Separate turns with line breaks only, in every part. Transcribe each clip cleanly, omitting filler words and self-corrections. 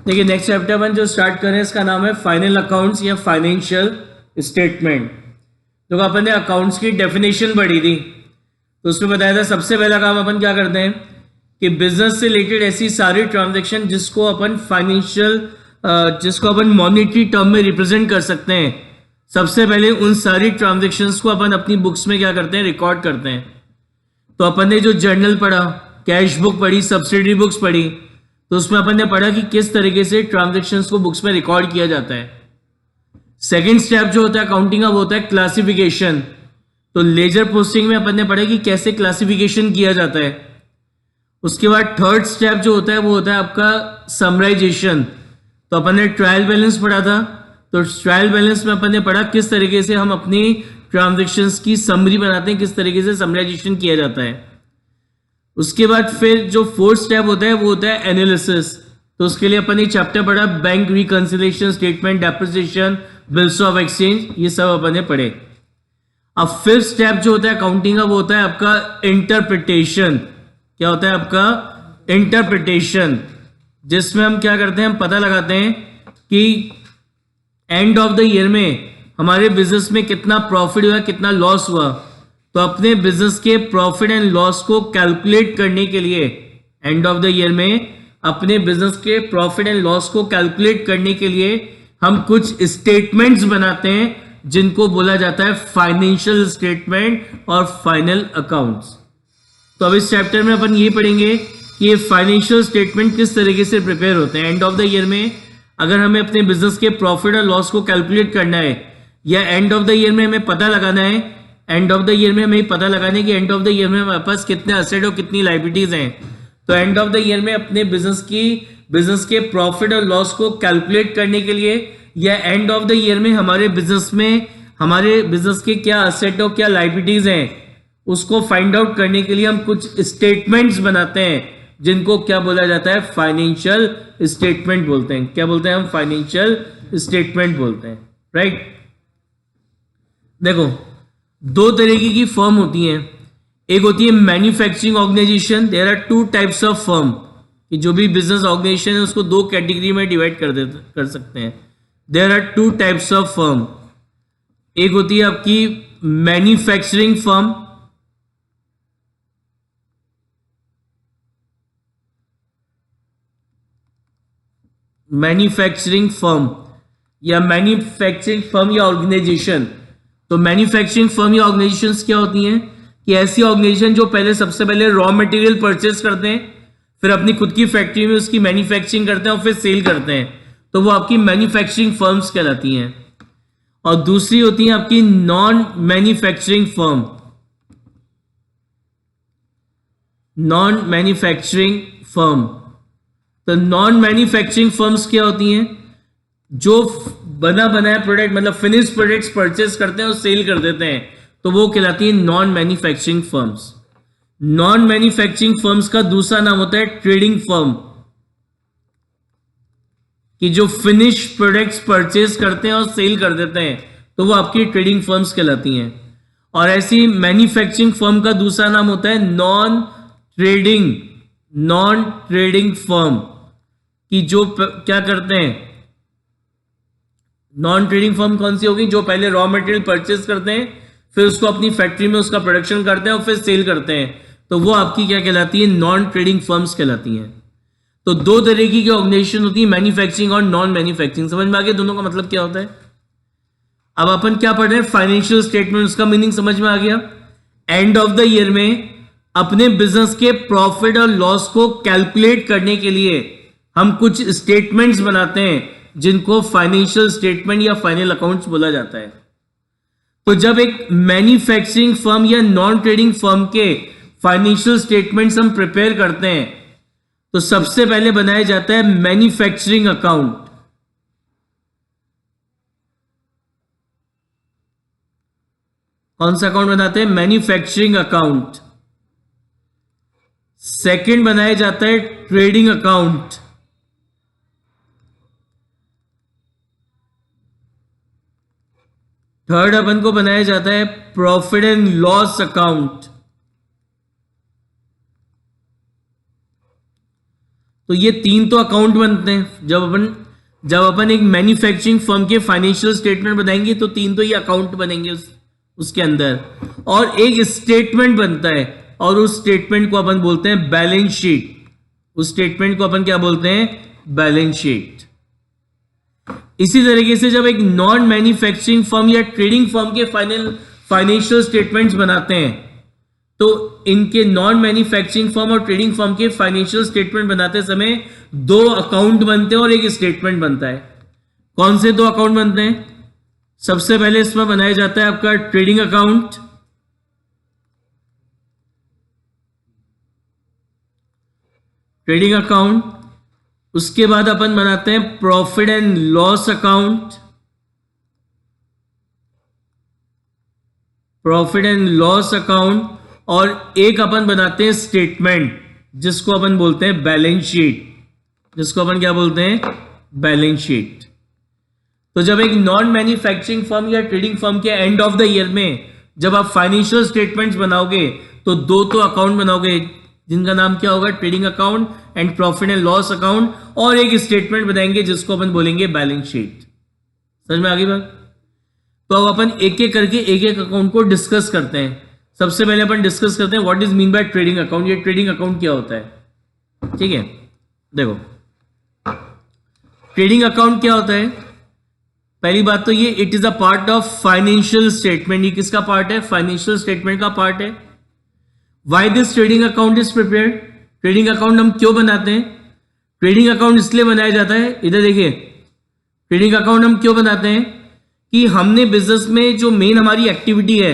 देखिए next chapter अपन जो start करें इसका नाम है फाइनल अकाउंट्स या फाइनेंशियल स्टेटमेंट। तो अपन ने अकाउंट्स की डेफिनेशन पढ़ी थी, तो उसमें बताया था सबसे पहला काम अपन क्या करते हैं कि बिजनेस से रिलेटेड ऐसी सारी ट्रांजैक्शन जिसको अपन फाइनेंशियल जिसको अपन मॉनेटरी टर्म में रिप्रेजेंट कर सकते हैं, सबसे पहले उन सारी ट्रांजैक्शंस को अपन अपनी बुक्स में क्या करते हैं, रिकॉर्ड करते हैं। तो अपन ने जो जर्नल पढ़ा, कैश बुक पढ़ी, सब्सिडरी बुक्स पढ़ी, तो उसमें अपन ने पढ़ा कि किस तरीके से ट्रांजैक्शंस को बुक्स में रिकॉर्ड किया जाता है। सेकंड स्टेप जो होता है अकाउंटिंग का वो होता है क्लासिफिकेशन। तो लेजर पोस्टिंग में अपन ने पढ़ा कि कैसे क्लासिफिकेशन किया जाता है। उसके बाद थर्ड स्टेप जो होता है वो होता है आपका समराइजेशन। तो अपन ने ट्रायल बैलेंस पढ़ा था, तो ट्रायल बैलेंस में अपन ने पढ़ा किस तरीके से हम अपनी ट्रांजैक्शंस की समरी बनाते हैं, किस तरीके से समराइजेशन किया जाता है। उसके बाद फिर जो फोर्थ स्टेप होता है वो होता है एनालिसिस। तो उसके लिए अपन ने चैप्टर पढ़ा bank reconciliation, statement depreciation, bills of exchange, ये सब अपन ने पढ़े। अब फिफ्थ स्टेप जो होता है अकाउंटिंग का वो होता है आपका इंटरप्रिटेशन। क्या होता है आपका इंटरप्रिटेशन, जिसमें हम क्या करते हैं, हम पता लगाते हैं कि एंड ऑफ द ईयर में हमारे बिजनेस में कितना प्रॉफिट हुआ, कितना लॉस हुआ। तो अपने बिजनेस के प्रॉफिट एंड लॉस को कैलकुलेट करने के लिए एंड ऑफ द ईयर में अपने बिजनेस के प्रॉफिट एंड लॉस को कैलकुलेट करने के लिए हम कुछ स्टेटमेंट्स बनाते हैं जिनको बोला जाता है फाइनेंशियल स्टेटमेंट और फाइनल अकाउंट्स। तो अब इस चैप्टर में अपन ये पढ़ेंगे कि ये फाइनेंशियल स्टेटमेंट किस तरीके से प्रिपेयर होते हैं। एंड ऑफ द ईयर में अगर हमें अपने बिजनेस के प्रॉफिट और लॉस को कैलकुलेट करना है, या एंड ऑफ द ईयर में हमें पता लगाना है, एंड ऑफ द ईयर में हमें पता लगाना है कि एंड ऑफ द ईयर में हमारे पास कितने असेट और कितनी लायबिलिटीज हैं। तो एंड ऑफ द ईयर में अपने बिजनेस के प्रॉफिट और लॉस को कैलकुलेट करने के लिए, या एंड ऑफ द ईयर में हमारे बिजनेस के क्या असेट और क्या लायबिलिटीज हैं उसको फाइंड आउट करने के लिए हम कुछ स्टेटमेंट्स बनाते हैं जिनको क्या बोला जाता है, फाइनेंशियल स्टेटमेंट बोलते हैं। क्या बोलते हैं हम, फाइनेंशियल स्टेटमेंट बोलते हैं, राइट। देखो दो तरीके की फर्म होती हैं, एक होती है manufacturing organisation. There are two types of firm, कि जो भी बिजनेस ऑर्गेनाइजेशन है उसको दो कैटेगरी में डिवाइड कर सकते हैं। There are two types of firm. एक होती है आपकी मैन्युफैक्चरिंग फर्म, या मैन्युफैक्चरिंग फर्म या ऑर्गेनाइजेशन। तो मैन्युफैक्चरिंग फर्म या ऑर्गेनाइजेशंस क्या होती हैं कि ऐसी ऑर्गेनाइजेशन जो सबसे पहले रॉ मटेरियल परचेस करते हैं, फिर अपनी खुद की फैक्ट्री में उसकी मैन्युफैक्चरिंग करते हैं और फिर सेल करते हैं, तो वो आपकी मैन्युफैक्चरिंग फर्म्स कहलाती हैं। और दूसरी होती है आपकी non manufacturing firm. Non manufacturing firm, तो नॉन मैन्युफैक्चरिंग फर्म्स क्या होती हैं, जो बना बनाया प्रोडक्ट मतलब फिनिश प्रोडक्ट्स परचेस करते हैं और सेल कर देते हैं, तो वो कहलाती है non manufacturing firms. Non manufacturing firms का दूसरा नाम होता है ट्रेडिंग फर्म, कि जो फिनिश प्रोडक्ट्स परचेस करते हैं और सेल कर देते हैं, तो वो आपकी ट्रेडिंग फर्म्स कहलाती हैं। और ऐसी मैन्युफैक्चरिंग फर्म का दूसरा नाम होता है नॉन ट्रेडिंग फर्म, कि जो क्या करते हैं, नॉन ट्रेडिंग फर्म कौन सी होगी, जो पहले रॉ मटेरियल परचेस करते हैं, फिर उसको अपनी फैक्ट्री में उसका प्रोडक्शन करते हैं और फिर सेल करते हैं, तो वो आपकी क्या कहलाती है, नॉन ट्रेडिंग फर्म्स कहलाती हैं। तो दो तरीके की ऑर्गेनाइजेशन होती है, मैन्युफैक्चरिंग और नॉन मैन्युफैक्चरिंग। समझ में आ गया दोनों का मतलब क्या होता है। अब अपन क्या पढ़ रहे हैं, फाइनेंशियल स्टेटमेंट, उसका मीनिंग समझ में आ गया। एंड ऑफ द ईयर में अपने बिजनेस के प्रॉफिट और लॉस को कैलकुलेट करने के लिए हम कुछ स्टेटमेंट्स बनाते हैं जिनको फाइनेंशियल स्टेटमेंट या फाइनल अकाउंट्स बोला जाता है। तो जब एक मैन्युफैक्चरिंग फर्म या नॉन ट्रेडिंग फर्म के फाइनेंशियल स्टेटमेंट्स हम प्रिपेयर करते हैं, तो सबसे पहले बनाया जाता है मैन्युफैक्चरिंग अकाउंट। कौन सा अकाउंट बनाते हैं, मैन्युफैक्चरिंग अकाउंट। सेकंड बनाया जाता है ट्रेडिंग अकाउंट। थर्ड अपन को बनाया जाता है प्रॉफिट एंड लॉस अकाउंट। तो ये 3 तो अकाउंट बनते हैं। जब अपन एक मैन्युफैक्चरिंग फर्म के फाइनेंशियल स्टेटमेंट बनाएंगे तो 3 तो ये अकाउंट बनेंगे उसके अंदर, और एक स्टेटमेंट बनता है, और उस स्टेटमेंट को अपन बोलते हैं बैलेंस शीट। उस स्टेटमेंट को अपन क्या बोलते हैं? Balance sheet. इसी तरीके से जब एक नॉन मैन्युफैक्चरिंग फर्म या ट्रेडिंग फर्म के फाइनेंशियल स्टेटमेंट्स बनाते हैं, तो इनके नॉन मैन्युफैक्चरिंग फर्म और ट्रेडिंग फर्म के फाइनेंशियल स्टेटमेंट बनाते समय 2 अकाउंट बनते हैं और एक स्टेटमेंट बनता है। कौन से 2 अकाउंट बनते हैं? सबसे पहले इसमें बनाया जाता है आपका ट्रेडिंग अकाउंट, उसके बाद अपन बनाते हैं प्रॉफिट एंड लॉस अकाउंट, और एक अपन बनाते हैं स्टेटमेंट जिसको अपन बोलते हैं बैलेंस शीट, जिसको अपन क्या बोलते हैं? Balance sheet. तो जब एक नॉन मैन्युफैक्चरिंग फर्म या ट्रेडिंग फर्म के एंड ऑफ द ईयर में जब आप फाइनेंशियल स्टेटमेंट्स बनाओगे तो 2 तो अकाउंट बनाओगे जिनका नाम क्या होगा? Trading account and profit and loss account, और एक स्टेटमेंट बनाएंगे जिसको अपन बोलेंगे बैलेंस शीट। समझ में आ गई बात? तो अब अपन एक एक करके एक एक अकाउंट को डिस्कस करते हैं। सबसे पहले अपन डिस्कस करते हैं what is mean by trading account. ये ट्रेडिंग अकाउंट क्या होता है? ठीक है, देखो ट्रेडिंग अकाउंट क्या होता है। पहली बात तो ये it is a part of financial statement. ये किसका पार्ट है? फाइनेंशियल स्टेटमेंट का पार्ट है। Why this trading account is prepared? Trading account हम क्यों बनाते हैं? ट्रेडिंग अकाउंट इसलिए बनाया जाता है, इधर देखिए, ट्रेडिंग अकाउंट हम क्यों बनाते हैं कि हमने बिजनेस में जो मेन हमारी एक्टिविटी है,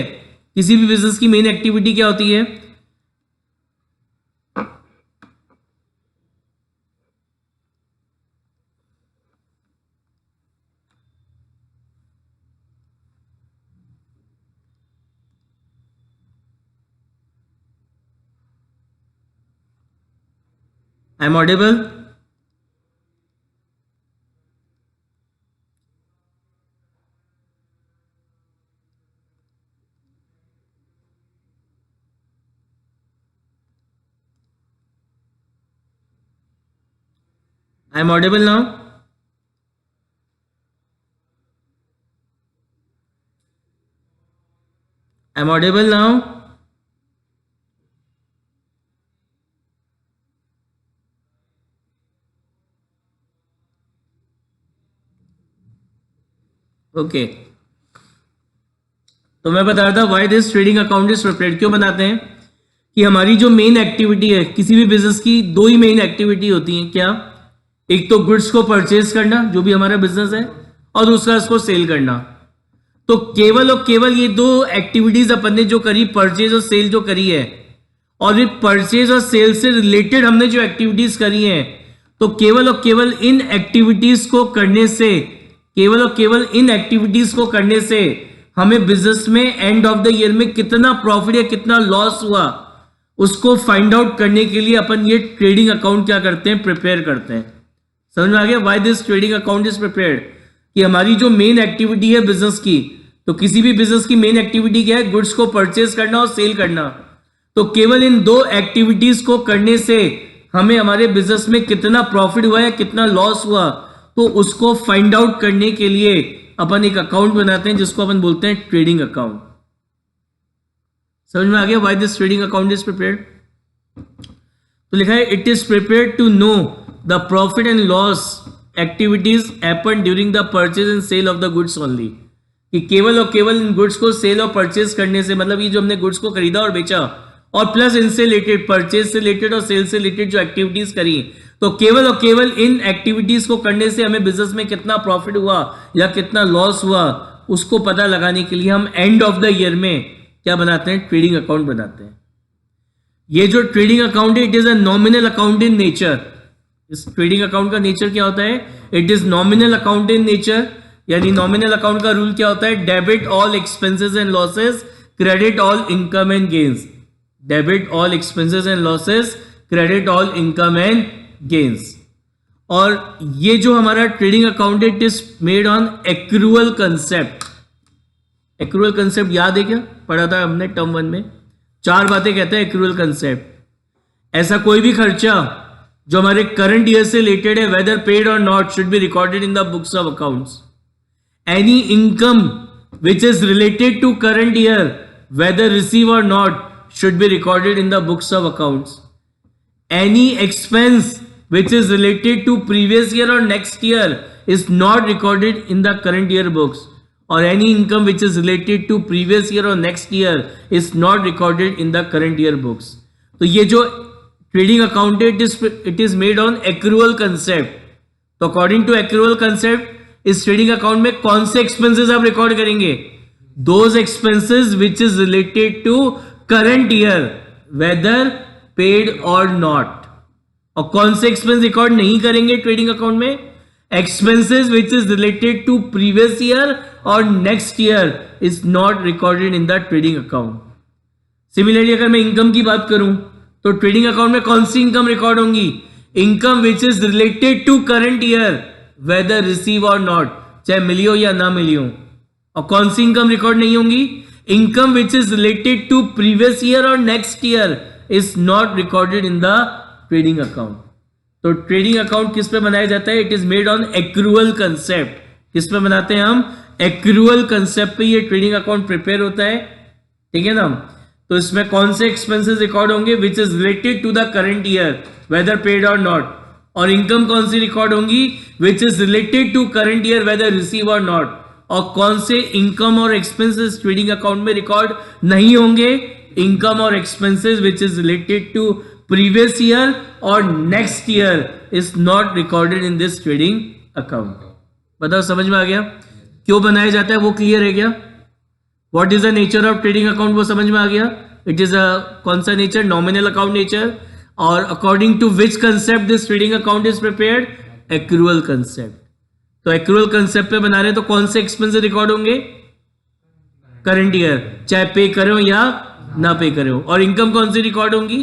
किसी भी बिजनेस की मेन एक्टिविटी क्या होती है? I am audible? I am audible now? I am audible now? Okay, तो मैं बता रहा था why this trading account is prepared. क्यों बनाते हैं? कि हमारी जो मेन एक्टिविटी है, किसी भी बिजनेस की 2 ही मेन एक्टिविटी होती है। क्या? एक तो गुड्स को परचेज करना, जो भी हमारा बिजनेस है, और दूसरा इसको सेल करना। तो केवल और केवल ये 2 एक्टिविटीज अपन ने जो करी, परचेज और सेल जो करी है, और ये परचेज और सेल से रिलेटेड हमने जो एक्टिविटीज करी हैं, तो केवल और केवल इन एक्टिविटीज को करने से हमें बिजनेस में एंड ऑफ द ईयर में कितना प्रॉफिट या कितना लॉस हुआ, उसको फाइंड आउट करने के लिए अपन ये ट्रेडिंग अकाउंट क्या करते हैं? प्रिपेयर करते हैं। समझ में आ गया why this trading account is prepared? कि हमारी जो मेन एक्टिविटी है बिजनेस की, तो किसी भी बिजनेस की मेन एक्टिविटी क्या है? गुड्स को परचेज करना और सेल करना। तो केवल इन 2 एक्टिविटीज को करने से हमें हमारे बिजनेस में कितना प्रॉफिट हुआ या कितना लॉस हुआ, तो उसको फाइंड आउट करने के लिए अपन एक अकाउंट बनाते हैं जिसको अपन बोलते हैं ट्रेडिंग अकाउंट। समझ में आ गया why this trading account is prepared? तो लिखा है it is prepared to know the profit and loss activities happen during the purchase and sale of the goods only. कि केवल और केवल इन गुड्स को सेल और परचेज करने से, मतलब ये जो हमने गुड्स को खरीदा और बेचा, और प्लस इनसे रिलेटेड, परचेज से रिलेटेड और सेल से रिलेटेड जो एक्टिविटीज करी, तो केवल और केवल इन एक्टिविटीज को करने से हमें बिजनेस में कितना प्रॉफिट हुआ या कितना लॉस हुआ, उसको पता लगाने के लिए हम एंड ऑफ द ईयर में क्या बनाते हैं? ट्रेडिंग अकाउंट बनाते हैं। ये जो ट्रेडिंग अकाउंट है, it is a nominal account in nature. इस ट्रेडिंग अकाउंट का नेचर क्या होता है? It is nominal account in nature. यानी नॉमिनल अकाउंट का रूल क्या होता है? Debit all expenses and losses, credit all income and gains. Debit all expenses and losses, credit all income and gains. और ये जो हमारा ट्रेडिंग अकाउंट है, it is made on accrual concept. Accrual concept याद है क्या? पढ़ा था हमने टर्म 1 में। 4 बातें कहते हैं एक्रूअल कंसेप्ट। ऐसा कोई भी खर्चा जो हमारे करंट ईयर से रिलेटेड है, वेदर पेड और not, should be recorded in the books of accounts. Any income which is related to current year, whether receive और not, should be recorded in the books of accounts. Any expense which is related to previous year or next year is not recorded in the current year books, or any income which is related to previous year or next year is not recorded in the current year books. तो ये जो trading account है, it is made on accrual concept. तो according to accrual concept, इस trading account में कौन से expenses आप record करेंगे? Those expenses which is related to current year, whether paid और नॉट. और कौन से एक्सपेंस रिकॉर्ड नहीं करेंगे ट्रेडिंग अकाउंट में? Expenses which is related to previous year और next year is not recorded in the trading account. Similarly अगर मैं इनकम की बात करूं तो ट्रेडिंग अकाउंट में कौन सी इनकम रिकॉर्ड होंगी? Income which is related to current year, whether receive और नॉट, चाहे मिली हो या ना मिली हो. और कौन सी इनकम रिकॉर्ड नहीं होंगी? Income which is related to previous year और next year is not recorded in the trading account. तो ट्रेडिंग अकाउंट किस पे बनाया जाता है? It is made on accrual concept. किस पे बनाते हैं हम? एक्रूअल कंसेप्ट पे ये ट्रेडिंग अकाउंट प्रिपेयर होता है. ठीक है ना? तो इसमें कौन से एक्सपेंसेस रिकॉर्ड होंगे? Which is related to the current year, whether paid और नॉट. और इनकम कौन सी रिकॉर्ड होंगी? Which is related to current year, whether receive और नॉट. और कौन से इनकम और एक्सपेंसेस ट्रेडिंग अकाउंट में रिकॉर्ड नहीं होंगे? इनकम और expenses which is related to previous year और next year is not recorded in this trading account. बताओ समझ में आ गया? क्यों बनाया जाता है वो क्लियर है क्या? What is the nature of trading account वो समझ में आ गया? इट इज अ कौन सा नेचर? Nominal account nature. और according to which concept this trading account is prepared? Accrual concept. तो एक्रूअल कंसेप्ट पे बना रहे तो कौन से एक्सपेंसेस रिकॉर्ड होंगे? करंट ईयर, चाहे पे करे हो या ना पे करे हो. और इनकम कौन सी रिकॉर्ड होंगी?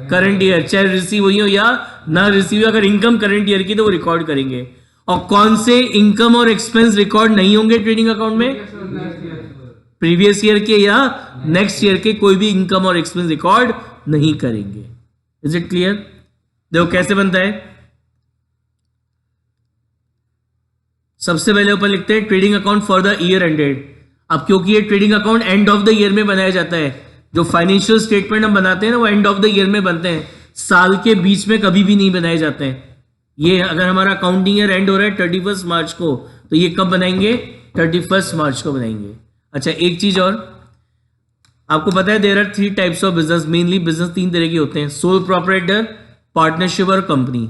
करंट ईयर, चाहे रिसीव हुई हो या ना रिसीव. अगर इनकम करंट ईयर की तो वो रिकॉर्ड करेंगे. और कौन से इनकम और एक्सपेंस रिकॉर्ड नहीं होंगे ट्रेडिंग अकाउंट में? प्रीवियस ईयर के या नेक्स्ट ईयर के कोई भी इनकम और एक्सपेंस रिकॉर्ड नहीं करेंगे. Is it clear? देखो कैसे बनता है. सबसे पहले ऊपर लिखते हैं trading account for the year ended. अब क्योंकि ये trading account and of the year में बनाया जाता है, जो फाइनेंशियल स्टेटमेंट हम बनाते हैं ना वो एंड ऑफ द ईयर में बनते हैं, साल के बीच में कभी भी नहीं बनाए जाते हैं. ये अगर हमारा अकाउंटिंग ईयर एंड हो रहा है 31 मार्च को, तो ये कब बनाएंगे? 31 मार्च को बनाएंगे. अच्छा एक चीज और आपको पता है, there are 3 types of business. Mainly business 3 तरह के होते हैं: सोल प्रोप्राइटर, पार्टनरशिप और कंपनी.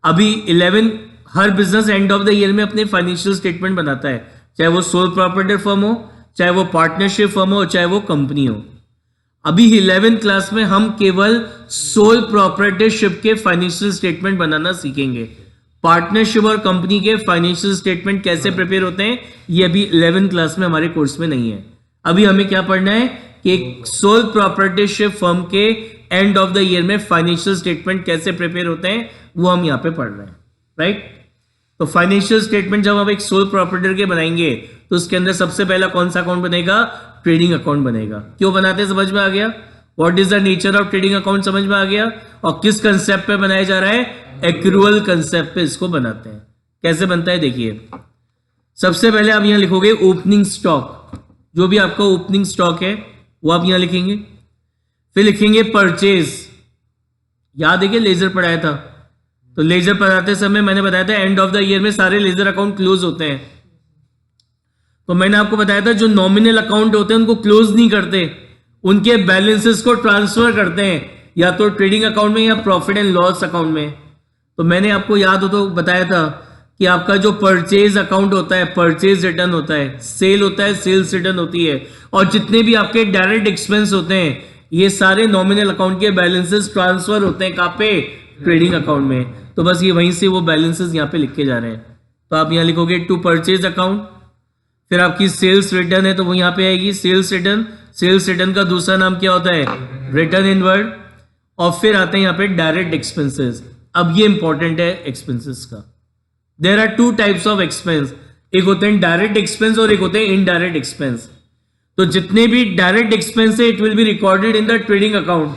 अभी 11 हर business end of the year में अपने फाइनेंशियल स्टेटमेंट बनाता है, चाहे वो सोल प्रोप्राइटर फर्म हो, चाहे वो पार्टनरशिप फर्म हो, चाहे वो कंपनी हो. अभी 11th क्लास में हम केवल सोल प्रोप्राइटरशिप के फाइनेंशियल स्टेटमेंट बनाना सीखेंगे. पार्टनरशिप और कंपनी के फाइनेंशियल स्टेटमेंट कैसे प्रिपेयर होते हैं ये अभी 11th क्लास में हमारे कोर्स में नहीं है. अभी हमें क्या पढ़ना है कि सोल प्रोप्राइटरशिप फर्म के एंड ऑफ द ईयर में फाइनेंशियल स्टेटमेंट कैसे प्रिपेयर होते हैं वो हम यहाँ पे पढ़ रहे हैं. राइट? तो फाइनेंशियल स्टेटमेंट जब हम एक सोल प्रोप्राइटर के बनाएंगे तो उसके अंदर सबसे पहला कौन सा अकाउंट बनेगा? ट्रेडिंग अकाउंट बनेगा. क्यों बनाते हैं समझ में आ गया? What is the nature of trading account समझ में आ गया? और किस कंसेप्ट पे बनाया जा रहा है? एक्रूअल कंसेप्ट पे इसको बनाते हैं. कैसे बनता है देखिए. सबसे पहले आप यहां लिखोगे ओपनिंग स्टॉक. जो भी आपका ओपनिंग स्टॉक है वो आप यहां लिखेंगे. फिर लिखेंगे परचेज. याद है कि लेजर पढ़ाया था? तो लेजर पढ़ाते समय मैंने बताया था एंड ऑफ द ईयर में सारे लेजर अकाउंट क्लोज होते हैं. तो मैंने आपको बताया था जो नॉमिनल अकाउंट होते हैं उनको क्लोज नहीं करते, उनके बैलेंसेस को ट्रांसफर करते हैं, या तो ट्रेडिंग अकाउंट में या प्रॉफिट एंड लॉस अकाउंट में. तो मैंने आपको याद हो तो बताया था कि आपका जो परचेज अकाउंट होता है, परचेज रिटर्न होता है, सेल होता है, सेल्स रिटर्न होती है, और जितने भी आपके डायरेक्ट एक्सपेंस होते हैं ये सारे नॉमिनल अकाउंट के बैलेंसेस ट्रांसफर होते हैं. कहाँ पे? ट्रेडिंग अकाउंट में. तो बस ये वहीं से वो बैलेंसेस यहाँ पे लिखे जा रहे हैं. तो आप यहाँ लिखोगे टू परचेज अकाउंट. फिर आपकी सेल्स रिटर्न है तो वो यहाँ पे आएगी सेल्स रिटर्न. सेल्स रिटर्न का दूसरा नाम क्या होता है? Return inward. और फिर आते हैं यहाँ पे डायरेक्ट एक्सपेंसेस. अब ये इंपॉर्टेंट है एक्सपेंसेस का. There are 2 types of expense. एक होते हैं डायरेक्ट एक्सपेंस और एक होते हैं इनडायरेक्ट एक्सपेंस. तो जितने भी डायरेक्ट एक्सपेंस है it will be recorded in the trading account,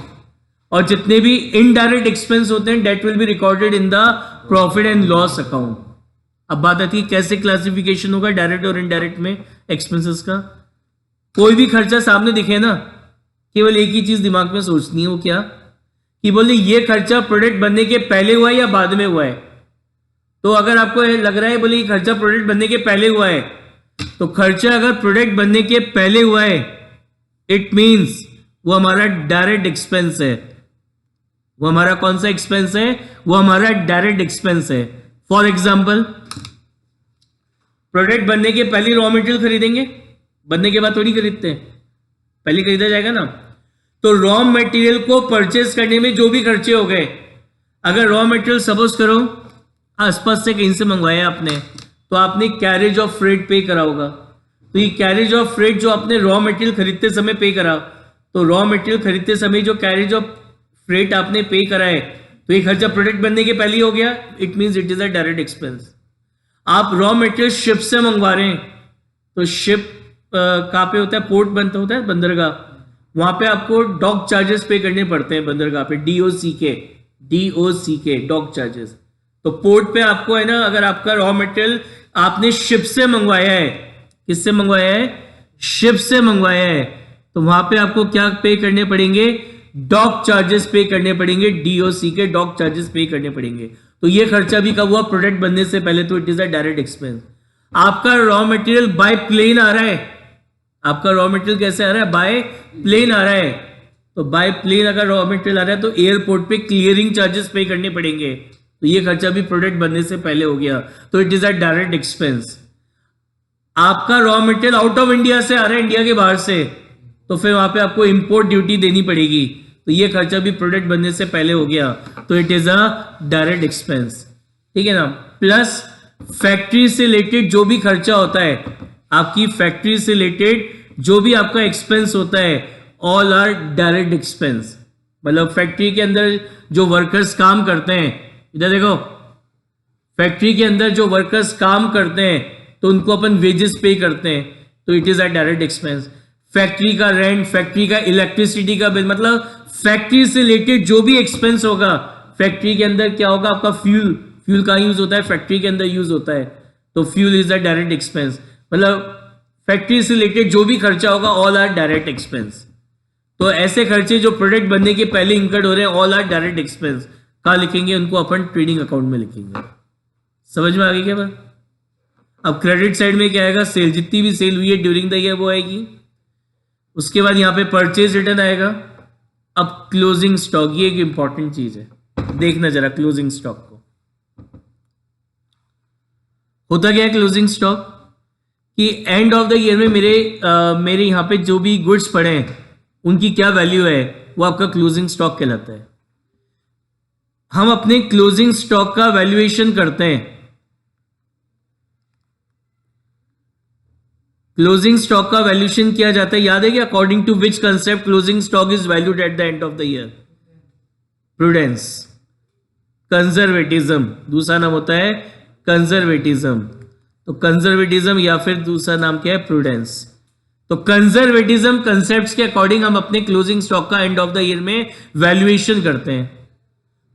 और जितने भी इनडायरेक्ट एक्सपेंस होते हैं that will be recorded in the profit and loss account. अब बात आती है कैसे क्लासिफिकेशन होगा डायरेक्ट और इनडायरेक्ट में एक्सपेंसेस का। कोई भी खर्चा सामने दिखे ना, केवल एक ही चीज दिमाग में सोचनी है, वो क्या कि बोले ये खर्चा प्रोडक्ट बनने के पहले हुआ है या बाद में हुआ है। तो अगर आपको लग रहा है बोले ये खर्चा प्रोडक्ट बनने के पहले हुआ है, तो खर्चा अगर प्रोडक्ट बनने के पहले हुआ है इट मींस वो हमारा डायरेक्ट एक्सपेंस है। वो हमारा कौन सा एक्सपेंस है? वो हमारा डायरेक्ट एक्सपेंस है। फॉर एग्जाम्पल, प्रोडक्ट बनने के पहले रॉ मटेरियल खरीदेंगे, बनने के बाद थोड़ी खरीदते हैं, पहले खरीदा जाएगा ना। तो रॉ मटेरियल को परचेस करने में जो भी खर्चे हो गए, अगर रॉ मटेरियल सपोज करो आसपास से कहीं से मंगवाया आपने, तो आपने कैरेज ऑफ फ्रेट पे करा होगा। तो ये कैरेज ऑफ फ्रेट जो आपने रॉ मटेरियल खरीदते समय पे करा, तो रॉ मटेरियल खरीदते समय जो कैरेज ऑफ फ्रेट आपने पे करा है, तो ये खर्चा प्रोडक्ट बनने के पहले ही हो गया, it means it is a direct expense. आप रॉ मटेरियल शिप से मंगवा रहे हैं, तो शिप कहाँ पे होता है? पोर्ट बनता होता है, बंदरगाह, वहां पे आपको डॉक चार्जेस पे करने पड़ते हैं बंदरगाह पे, DOCK डॉक चार्जेस। तो पोर्ट पे आपको है ना, अगर आपका रॉ मटेरियल आपने शिप से मंगवाया है, किससे मंगवाया है? शिप से मंगवाया है, तो वहां पे आपको क्या पे करने पड़ेंगे? डॉक चार्जेस पे करने पड़ेंगे, DOCK डॉक चार्जेस पे करने पड़ेंगे। तो ये खर्चा भी कब हुआ? प्रोडक्ट बनने से पहले, तो it is a direct expense. आपका रॉ मटेरियल बाय प्लेन आ रहा है, आपका रॉ मटेरियल कैसे आ रहा है? बाय प्लेन आ रहा है। तो बाय प्लेन अगर रॉ मटेरियल आ रहा है तो एयरपोर्ट पे क्लियरिंग चार्जेस पे करने पड़ेंगे, तो ये खर्चा भी प्रोडक्ट बनने से पहले हो गया, तो it is a direct expense. आपका raw material out of India से आ रहा है, इंडिया के बाहर से, तो फिर वहां पे आपको इंपोर्ट ड्यूटी देनी पड़ेगी, तो ये खर्चा भी प्रोडक्ट बनने से पहले हो गया, तो it is a direct expense. ठीक है ना। प्लस फैक्ट्री से रिलेटेड जो भी खर्चा होता है, आपकी फैक्ट्री से रिलेटेड जो भी आपका एक्सपेंस होता है, ऑल आर डायरेक्ट एक्सपेंस। मतलब फैक्ट्री के अंदर जो वर्कर्स काम करते हैं, इधर देखो, फैक्ट्री के अंदर जो वर्कर्स काम करते हैं तो उनको अपन वेजेस पे करते हैं, तो it is a direct expense. Factory का रेंट, फैक्ट्री का इलेक्ट्रिसिटी का बिल, मतलब फैक्ट्री से रिलेटेड जो भी एक्सपेंस होगा, फैक्ट्री के अंदर क्या होगा? आपका फ्यूल, फ्यूल का यूज होता है, फैक्ट्री के अंदर यूज होता है, तो fuel is a direct expense. मतलब फैक्ट्री से रिलेटेड जो भी खर्चा होगा, ऑल आर डायरेक्ट एक्सपेंस। तो ऐसे खर्चे जो प्रोडक्ट बनने के पहले इंकर्ड हो रहे हैं, ऑल आर डायरेक्ट एक्सपेंस। कहाँ लिखेंगे? उनको अपन ट्रेडिंग अकाउंट में लिखेंगे। समझ में आ गई क्या बात? अब क्रेडिट साइड में क्या आएगा? सेल, जितनी भी सेल हुई है ड्यूरिंग द ईयर वो आएगी। उसके बाद यहां पे परचेज रिटर्न आएगा। अब क्लोजिंग स्टॉक, ये एक इंपॉर्टेंट चीज है, देखना जरा क्लोजिंग स्टॉक को। होता क्या है क्लोजिंग स्टॉक कि एंड ऑफ द ईयर में मेरे यहां पे जो भी गुड्स पड़े हैं उनकी क्या वैल्यू है, वो आपका क्लोजिंग स्टॉक कहलाता है। हम अपने क्लोजिंग स्टॉक का वैल्यूएशन करते हैं। क्लोजिंग स्टॉक का वैल्यूएशन किया जाता है, याद है कि according to which concept closing stock is valued at the end of the year? Prudence, conservatism, दूसरा नाम होता है कंजर्वेटिज्म। तो कंजर्वेटिज्म या फिर दूसरा नाम क्या है? प्रूडेंस। तो कंजर्वेटिज्म कंसेप्ट्स के अकॉर्डिंग हम अपने क्लोजिंग स्टॉक का एंड ऑफ द ईयर में वैल्यूएशन करते हैं।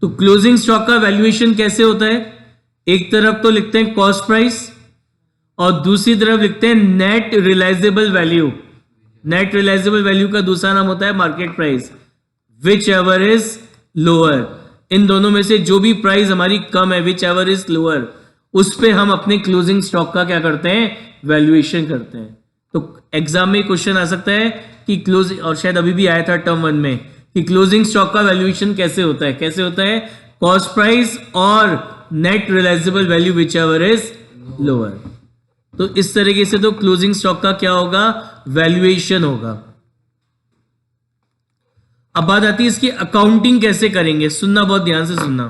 तो क्लोजिंग स्टॉक का वैल्यूएशन कैसे होता है? एक तरफ तो लिखते हैं कॉस्ट प्राइस और दूसरी तरफ लिखते हैं net realisable value. Net realisable value का दूसरा नाम होता है market price, whichever is lower. इन दोनों में से जो भी प्राइस हमारी कम है, विच एवर इज लोअर, उस पे हम अपने क्लोजिंग स्टॉक का क्या करते हैं? वैल्यूएशन करते हैं। तो एग्जाम में क्वेश्चन आ सकता है कि क्लोजिंग, और शायद अभी भी आया था टर्म 1 में, कि क्लोजिंग स्टॉक का वैल्यूएशन कैसे होता है? कैसे होता है? कॉस्ट प्राइस और net realisable value whichever is lower. तो इस तरीके से तो क्लोजिंग स्टॉक का क्या होगा? वैल्यूएशन होगा। अब बात आती है इसकी अकाउंटिंग कैसे करेंगे। सुनना, बहुत ध्यान से सुनना।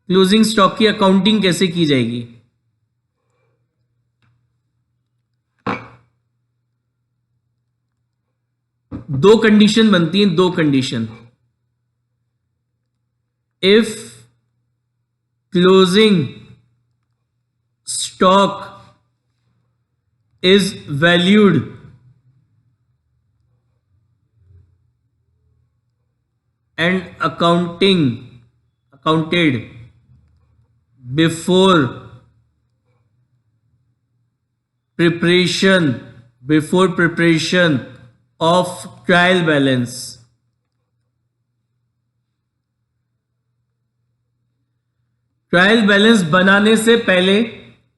क्लोजिंग स्टॉक की अकाउंटिंग कैसे की जाएगी? दो कंडीशन बनती हैं, दो condition. If closing stock is valued and accounted before preparation of trial balance. Trial balance बनाने से पहले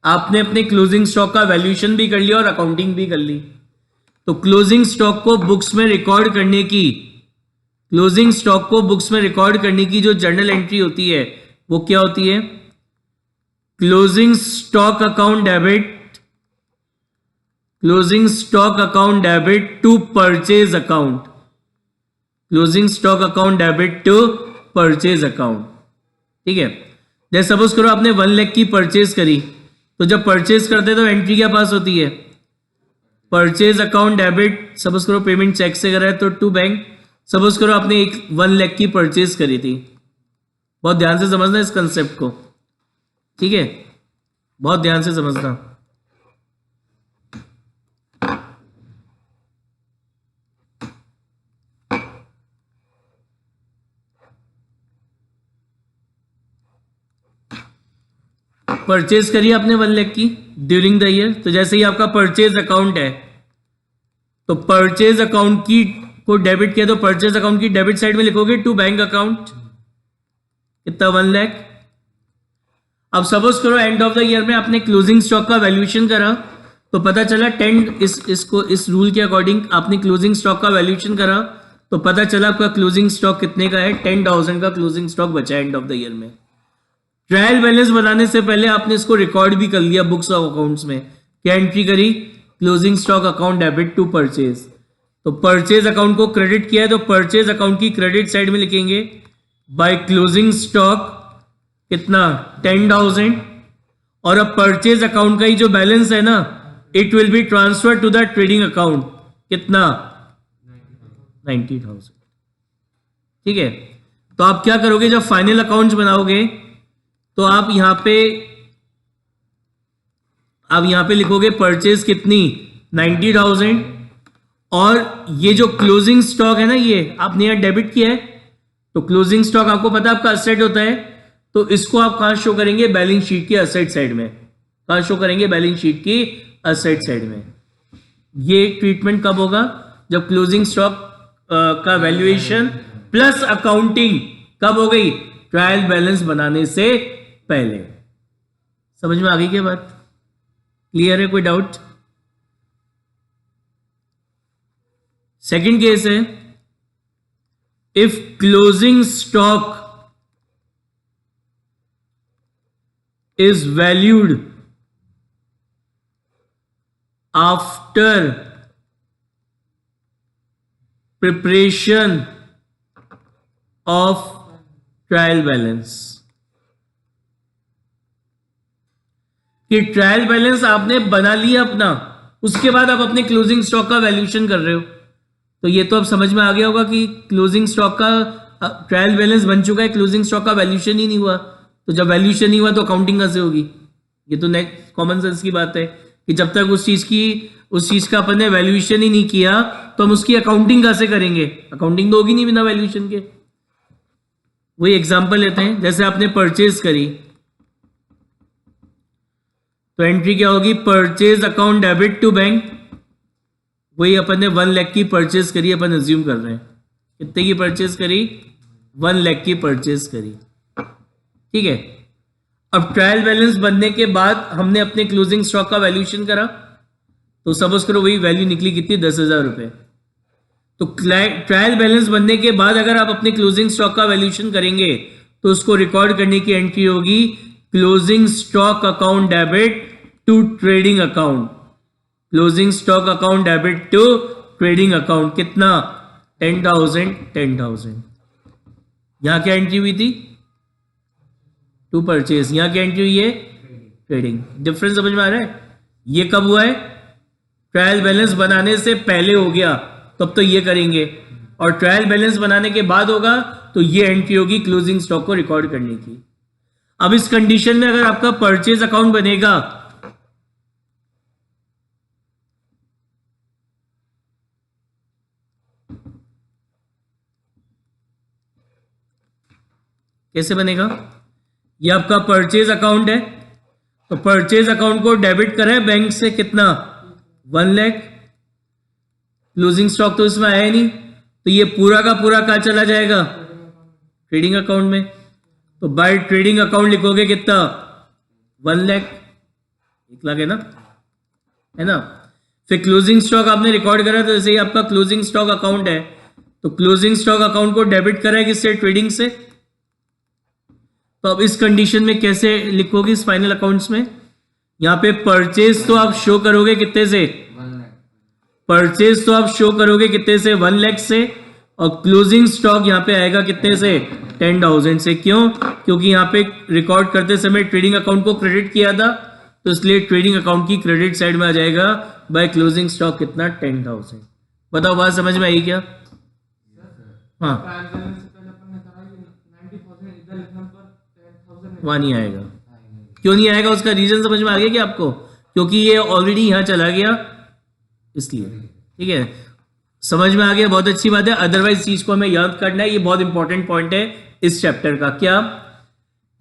आपने अपने क्लोजिंग स्टॉक का वैल्यूएशन भी कर लिया और अकाउंटिंग भी कर ली। तो क्लोजिंग स्टॉक को बुक्स में रिकॉर्ड करने की जो जर्नल एंट्री होती है वो क्या होती है? Closing stock account debit to purchase account. Closing stock account debit to purchase account. ठीक है, जैसे सपोज करो आपने 1 लाख की परचेज करी, तो जब परचेज करते तो एंट्री क्या पास होती है? Purchase account debit. सपोज करो पेमेंट चेक से करा है तो टू बैंक। सपोज करो आपने 1 लाख की परचेज करी थी। बहुत ध्यान से समझना इस कंसेप्ट को, ठीक है, बहुत ध्यान से समझना। परचेज करी आपने 1 लाख की ड्यूरिंग द ईयर, तो जैसे ही आपका परचेज अकाउंट है तो परचेज अकाउंट की को डेबिट किया तो परचेज अकाउंट की डेबिट साइड में लिखोगे टू बैंक अकाउंट, कितना? 1 लाख। अब सपोज करो एंड ऑफ द ईयर में आपने क्लोजिंग स्टॉक का वैल्यूएशन करा तो पता चला 10, इस रूल के अकॉर्डिंग आपने क्लोजिंग स्टॉक का वैल्यूएशन करा तो पता चला आपका क्लोजिंग स्टॉक कितने का है? 10,000 का क्लोजिंग स्टॉक बचा एंड ऑफ द ईयर में। ट्रायल बैलेंस बनाने से पहले आपने इसको रिकॉर्ड भी कर लिया बुक्स ऑफ अकाउंट्स में। क्या एंट्री करी? Closing stock account debit to purchase. तो परचेज अकाउंट को क्रेडिट किया है तो परचेज अकाउंट की क्रेडिट साइड में लिखेंगे बाय क्लोजिंग स्टॉक कितना? 10,000। और अब परचेज अकाउंट का ही जो बैलेंस है ना, it will be transfer to the trading account, कितना? 90,000। ठीक है, तो आप क्या करोगे जब फाइनल अकाउंट्स बनाओगे तो आप यहां पे लिखोगे परचेज कितनी? 90,000। और ये जो क्लोजिंग स्टॉक है ना, ये आपने यहां डेबिट किया है, तो क्लोजिंग स्टॉक आपको पता है आपका असेट होता है, तो इसको आप कहां शो करेंगे? बैलेंस शीट की असेट साइड में। कहां शो करेंगे? बैलेंस शीट की असेट साइड में। ये ट्रीटमेंट कब होगा? जब क्लोजिंग स्टॉक का वैल्यूएशन प्लस अकाउंटिंग कब हो गई? ट्रायल बैलेंस बनाने से पहले। समझ में आ गई क्या बात? क्लियर है? कोई डाउट? सेकंड केस है, if closing stock is valued after preparation of trial balance. कि ट्रायल बैलेंस आपने बना लिया अपना, उसके बाद आप अपने क्लोजिंग स्टॉक का वैल्यूएशन कर रहे हो, तो ये तो अब समझ में आ गया होगा कि क्लोजिंग स्टॉक का ट्रायल बैलेंस बन चुका है, क्लोजिंग स्टॉक का वैल्यूएशन ही नहीं हुआ, तो जब वैल्यूएशन नहीं हुआ तो अकाउंटिंग कैसे होगी? ये तो नेक्स्ट कॉमन सेंस की बात है कि जब तक उस चीज का अपन ने वैल्यूएशन ही नहीं किया तो हम उसकी अकाउंटिंग कैसे करेंगे? अकाउंटिंग तो होगी नहीं बिना वैल्यूएशन के। वही एग्जांपल लेते हैं, जैसे आपने परचेज करी तो एंट्री क्या होगी? Purchase account debit to bank. वही अपन ने 1 लाख की परचेज करी, अपन अज्यूम कर रहे हैं कितने की परचेज करी? 1 लाख की परचेज करी। ठीक है, अब ट्रायल बैलेंस बनने के बाद हमने अपने क्लोजिंग स्टॉक का वैल्यूएशन करा, तो सपोज करो वही वैल्यू निकली कितनी? 10,000 रुपए। तो ट्रायल बैलेंस बनने के बाद अगर आप अपने क्लोजिंग स्टॉक का वैल्यूएशन करेंगे तो उसको रिकॉर्ड करने की एंट्री होगी closing stock account debit to trading account. Closing stock account debit to trading account, कितना? 10,000। यहां क्या एंट्री हुई थी? To purchase. यहां क्या एंट्री हुई है? ट्रेडिंग। डिफरेंस समझ में आ रहा है? ये कब हुआ है? ट्रायल बैलेंस बनाने से पहले हो गया, तब तो ये करेंगे, और ट्रायल बैलेंस बनाने के बाद होगा तो ये एंट्री होगी क्लोजिंग स्टॉक को रिकॉर्ड करने की। अब इस कंडीशन में अगर आपका परचेज अकाउंट बनेगा कैसे बनेगा? ये आपका परचेज अकाउंट है, तो परचेज अकाउंट को डेबिट करें बैंक से कितना? 1 लाख। क्लोजिंग स्टॉक तो इसमें आया नहीं, तो ये पूरा का पूरा कहाँ चला जाएगा? ट्रेडिंग अकाउंट में। तो बाय ट्रेडिंग अकाउंट लिखोगे कितना? 1 लाख। 1 लाख है ना? फिर क्लोजिंग स्टॉक आपने रिकॉर्ड करा, तो जैसे ही आपका क्लोजिंग स्टॉक अकाउंट है, तो क्लोजिंग स्टॉक अकाउंट को डेबिट करा है किससे? ट्रेडिंग से। तो अब इस कंडीशन में कैसे लिखोगे इस फाइनल अकाउंट्स में? यहां पे परचेज तो आप शो करोगे कितने से?
1 लाख।
परचेज तो आप शो करोगे कितने से? 1 लाख से। और क्लोजिंग स्टॉक यहां पे आएगा कितने से? 10,000 से। क्यों? क्योंकि यहां पे रिकॉर्ड करते समय ट्रेडिंग अकाउंट को क्रेडिट किया था, तो इसलिए ट्रेडिंग अकाउंट की क्रेडिट साइड में आ जाएगा बाय क्लोजिंग स्टॉक कितना? 10,000। बताओ बात समझ में आई क्या? हाँ, वहां नहीं आएगा। क्यों नहीं आएगा? उसका रीजन समझ में आ गया क्या आपको? क्योंकि ये ऑलरेडी यहां चला गया, इसलिए। ठीक है, समझ में आ गया, बहुत अच्छी बात है। अदरवाइज चीज को हमें याद करना है, ये बहुत इंपॉर्टेंट पॉइंट है इस चैप्टर का। क्या?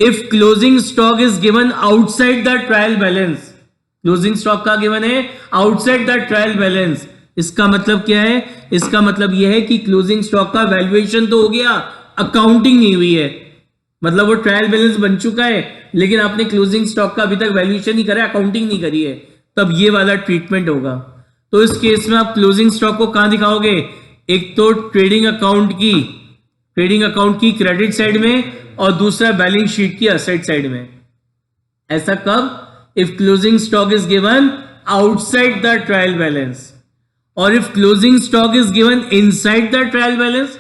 If closing stock is given outside the trial balance, closing stock का गिवन है आउटसाइड द ट्रायल बैलेंस, इसका मतलब क्या है? इसका मतलब यह है कि क्लोजिंग स्टॉक का वैल्यूएशन तो हो गया, अकाउंटिंग नहीं हुई है। मतलब वो ट्रायल बैलेंस बन चुका है, लेकिन आपने क्लोजिंग स्टॉक का अभी तक वैल्यूएशन नहीं करा, अकाउंटिंग नहीं करी है, तब ये वाला ट्रीटमेंट होगा। तो इस केस में आप क्लोजिंग स्टॉक को कहां दिखाओगे? एक तो ट्रेडिंग अकाउंट की क्रेडिट साइड में, और दूसरा बैलेंस शीट की असेट साइड में। ऐसा कब? If closing stock is given outside the trial balance, और if closing stock is given inside the trial balance,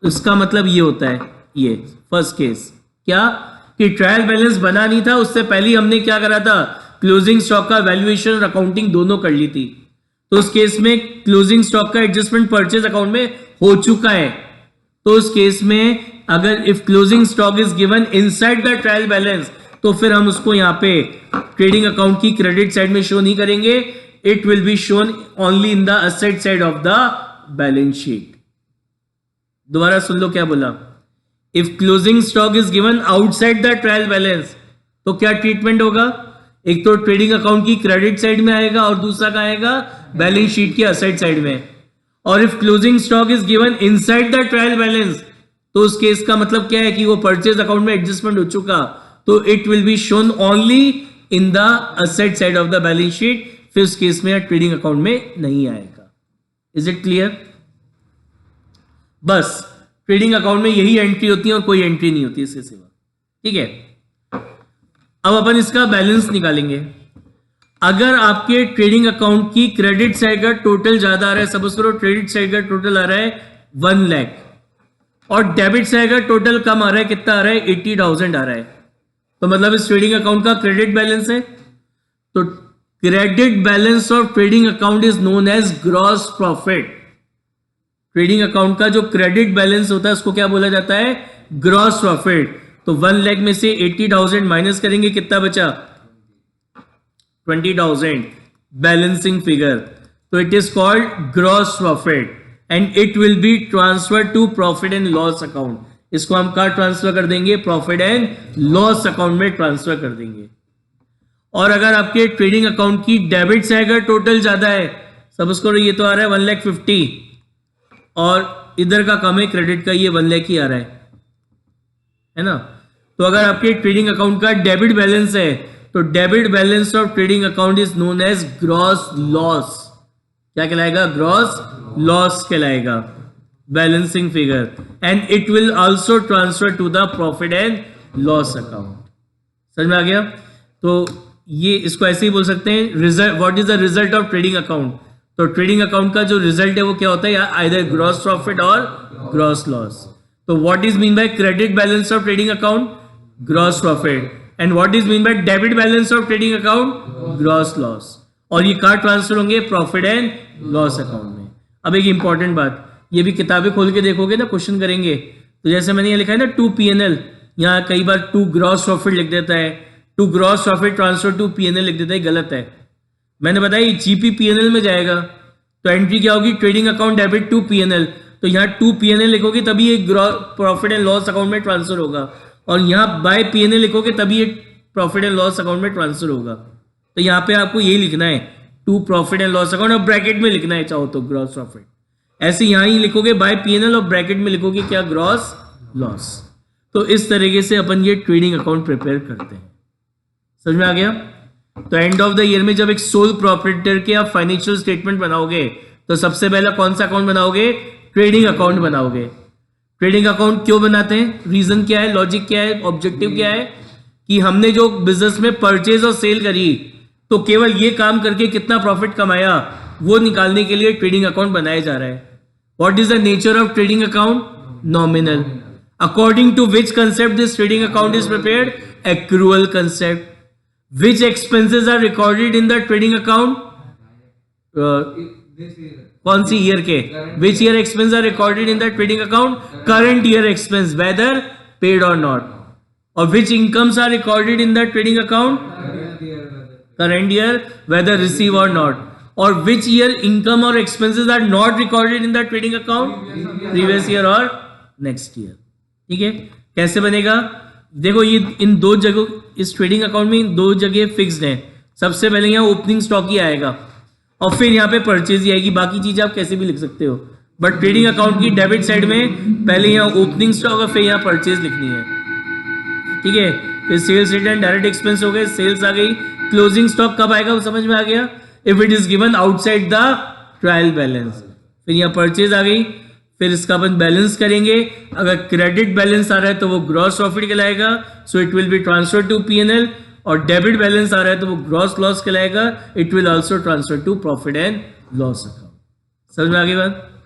इसका मतलब ये होता है, ये फर्स्ट केस क्या कि ट्रायल बैलेंस बना नहीं था, उससे पहले हमने क्या करा था? क्लोजिंग स्टॉक का वैल्यूएशन और अकाउंटिंग दोनों कर ली थी। तो उस केस में क्लोजिंग स्टॉक का एडजस्टमेंट परचेज अकाउंट में हो चुका है। तो उस केस में अगर if closing stock is given inside the trial balance, तो फिर हम उसको यहां पे ट्रेडिंग अकाउंट की क्रेडिट साइड में शो नहीं करेंगे, it will be shown only in the asset side of the balance sheet. दोबारा सुन लो क्या बोला। If closing stock is given outside the trial balance, तो क्या ट्रीटमेंट होगा? एक तो ट्रेडिंग अकाउंट की क्रेडिट साइड में आएगा, और दूसरा क्या आएगा? बैलेंस शीट की असेट साइड में। और if closing stock is given inside the trial balance, तो उस केस का मतलब क्या है कि वो परचेज अकाउंट में एडजस्टमेंट हो चुका, तो it will be shown only in the asset side of the balance sheet. फिर उस केस में ट्रेडिंग अकाउंट में नहीं आएगा। Is it clear? बस ट्रेडिंग अकाउंट में यही एंट्री होती है और कोई एंट्री नहीं होती इसके सिवा। ठीक है, अब अपन इसका बैलेंस निकालेंगे। अगर आपके ट्रेडिंग अकाउंट की क्रेडिट साइड का टोटल ज्यादा आ रहा है, सपोज करो ट्रेडिट साइड का टोटल आ रहा है 1 लाख, और डेबिट साइड का टोटल कम आ रहा है, कितना आ रहा है? 80,000 आ रहा है। तो मतलब इस ट्रेडिंग अकाउंट का क्रेडिट बैलेंस है। तो credit balance of trading account is known as gross profit. Trading account का जो क्रेडिट बैलेंस होता है उसको क्या बोला जाता है? Gross profit. तो 1 लाख में से 80,000 माइनस करेंगे, कितना बचा? 20,000 बैलेंसिंग फिगर। तो it is called gross profit and it will be transfer to profit and loss account. इसको हम कहां ट्रांसफर कर देंगे? प्रॉफिट एंड लॉस अकाउंट में ट्रांसफर कर देंगे। और अगर आपके ट्रेडिंग अकाउंट की डेबिट साइड का टोटल ज्यादा है, सपोज करो ये तो आ रहा है 1,50,000 और इधर का कम है क्रेडिट का, ये 1 लाख ही आ रहा है ना? तो अगर आपके ट्रेडिंग अकाउंट का डेबिट बैलेंस है, तो debit balance of trading account is known as gross loss. क्या कहलाएगा? ग्रॉस लॉस कहलाएगा, balancing figure, and it will also transfer to the profit and loss account. समझ में आ गया? तो ये इसको ऐसे ही बोल सकते हैं, result, what is the result of trading account. तो ट्रेडिंग अकाउंट का जो रिजल्ट है वो क्या होता है? आइदर ग्रॉस प्रॉफिट और ग्रॉस लॉस। तो what is mean by credit balance of trading account? Gross profit. And what is mean by debit balance of trading account? Gross loss. और ये कहां ट्रांसफर होंगे? प्रॉफिट एंड लॉस अकाउंट में। अब एक important बात, ये भी किताबें खोल के देखोगे ना, क्वेश्चन करेंगे, तो जैसे मैंने ये लिखा है ना 2 P&L, यहाँ कई बार 2 ग्रॉस प्रॉफिट लिख देता है, 2 gross profit transfer to P&L लिख देता है, गलत है। मैंने बताया जीपी P&L में जाएगा, तो एंट्री क्या होगी? Trading account debit to P&L। तो यहाँ टू P&L लिखोगे तभी ये प्रॉफिट एंड लॉस अकाउंट में ट्रांसफर होगा, और यहाँ बाय P&L लिखोगे तभी ये प्रॉफिट एंड लॉस अकाउंट में ट्रांसफर होगा। तो यहाँ पे आपको यही लिखना है, to profit and loss account, और ब्रैकेट में लिखना है चाहो तो ग्रॉस प्रॉफिट। ऐसे यहाँ ही लिखोगे बाय P&L और ब्रैकेट में लिखोगे क्या, ग्रॉस लॉस। तो इस तरीके से अपन ये ट्रेडिंग अकाउंट प्रिपेयर करते हैं। समझ में आ गया? तो एंड ऑफ द ईयर में जब एक सोल प्रोप्राइटर के आप फाइनेंशियल स्टेटमेंट बनाओगे तो सबसे पहला कौन सा अकाउंट बनाओगे, ट्रेडिंग अकाउंट बनाओगे। ट्रेडिंग अकाउंट क्यों बनाते हैं, रीजन क्या है, लॉजिक क्या है, ऑब्जेक्टिव क्या है, कि हमने जो बिजनेस में परचेज और सेल करी तो केवल ये काम करके कितना प्रॉफिट कमाया वो निकालने के लिए ट्रेडिंग अकाउंट बनाया जा रहा है। What is the nature of trading account, nominal. According to which concept this trading account is prepared, accrual concept. Which expenses are recorded in the trading account? कौन सी ईयर के, which year expenses are recorded in the trading account? Current year expense, whether paid or not. Or which incomes are recorded in the trading account? Current year, whether received or not. Or which year income or expenses are not recorded in the trading account? Previous year or next year. ठीक है, कैसे बनेगा? देखो ये इन दो जगह, इस trading account में इन दो जगह फिक्स्ड है। सबसे पहले यहाँ ओपनिंग स्टॉक ही आएगा और फिर यहाँ पे परचेज ही आएगी, बाकी चीजें आप कैसे भी लिख सकते हो। बट ट्रेडिंग अकाउंट की डेबिट साइड में पहले यहाँ ओपनिंग स्टॉक और फिर यहाँ परचेज लिखनी है। ठीक है, फिर सेल्स रिटर्न, डायरेक्ट एक्सपेंस हो गए, सेल्स आ गई, क्लोजिंग स्टॉक कब आएगा वो समझ में आ गया, if it is given outside the trial balance. फिर यहाँ परचेज आ गई, फिर इसका अपन बैलेंस करेंगे। अगर क्रेडिट बैलेंस आ रहा है तो वो ग्रॉस प्रॉफिट कहलाएगा, so it will be transfer to P&L, और डेबिट बैलेंस आ रहा है तो वो ग्रॉस लॉस कहलाएगा, it will also transfer to profit and loss account. समझ में आ गई बात?